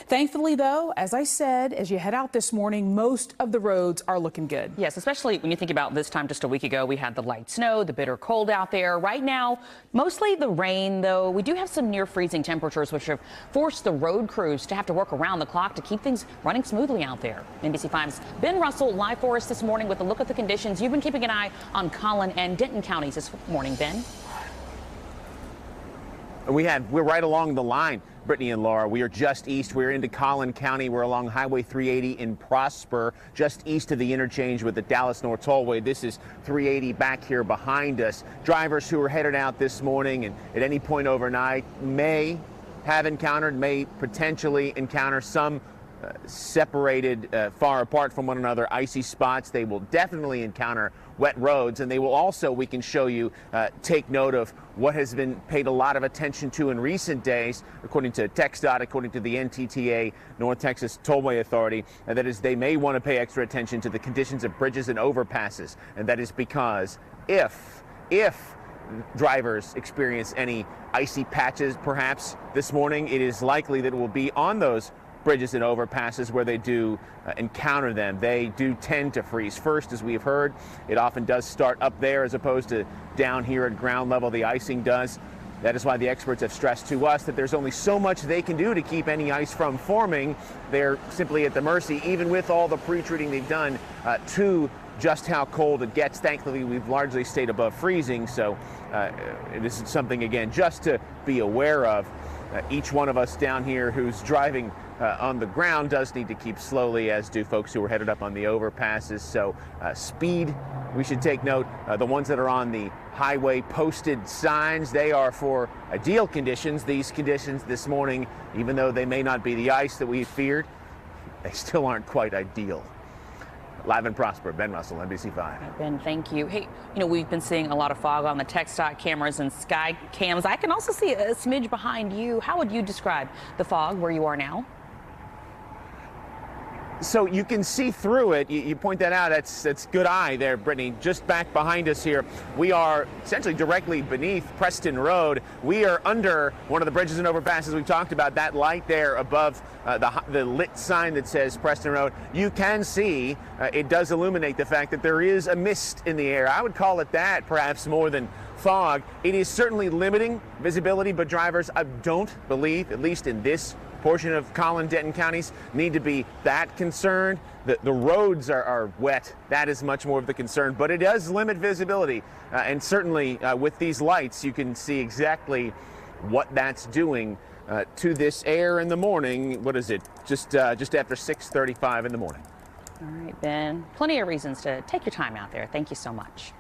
Thankfully, though, as I said, as you head out this morning, most of the roads are looking good. Yes, especially when you think about this time just a week ago, we had the light snow, the bitter cold out there. Right now, mostly the rain, though. We do have some near freezing temperatures, which have forced the road crews to have to work around the clock to keep things running smoothly out there. NBC5's Ben Russell live for us this morning with a look at the conditions. You've been keeping an eye on Collin and Denton counties this morning, Ben. We're right along the line, Brittany and Laura. We are just east. We're into Collin County. We're along Highway 380 in Prosper, just east of the interchange with the Dallas North Tollway. This is 380 back here behind us. Drivers who are headed out this morning and at any point overnight may potentially encounter some separated far apart from one another icy spots. They will definitely encounter wet roads, and they will also, we can show you, take note of what has been paid a lot of attention to in recent days, according to TxDOT, according to the NTTA, North Texas Tollway Authority, and that is they may want to pay extra attention to the conditions of bridges and overpasses, and that is because if drivers experience any icy patches perhaps this morning, it is likely that it will be on those bridges and overpasses where they do encounter them. They do tend to freeze first, as we have heard. It often does start up there as opposed to down here at ground level. The icing does. That is why the experts have stressed to us that there's only so much they can do to keep any ice from forming. They're simply at the mercy, even with all the pre-treating they've done, to just how cold it gets. Thankfully, we've largely stayed above freezing, so this is something, again, just to be aware of. Each one of us down here who's driving on the ground does need to keep slowly, as do folks who are headed up on the overpasses. So speed, we should take note. The ones that are on the highway posted signs, they are for ideal conditions. These conditions this morning, even though they may not be the ice that we feared, they still aren't quite ideal. Live and Prosper, Ben Russell, NBC5. Ben, thank you. Hey, we've been seeing a lot of fog on the TxDOT cameras and sky cams. I can also see a smidge behind you. How would you describe the fog where you are now? So you can see through it. You point that out. That's good eye there, Brittany. Just back behind us here, we are essentially directly beneath Preston Road. We are under one of the bridges and overpasses we talked about. That light there above the lit sign that says Preston Road. You can see it does illuminate the fact that there is a mist in the air. I would call it that, perhaps more than fog. It is certainly limiting visibility, but drivers, I don't believe, at least in this portion of Collin, Denton counties, need to be that concerned. The roads are wet. That is much more of the concern, but it does limit visibility. And certainly with these lights, you can see exactly what that's doing to this air in the morning. What is it? Just after 6:35 in the morning. All right, Ben. Plenty of reasons to take your time out there. Thank you so much.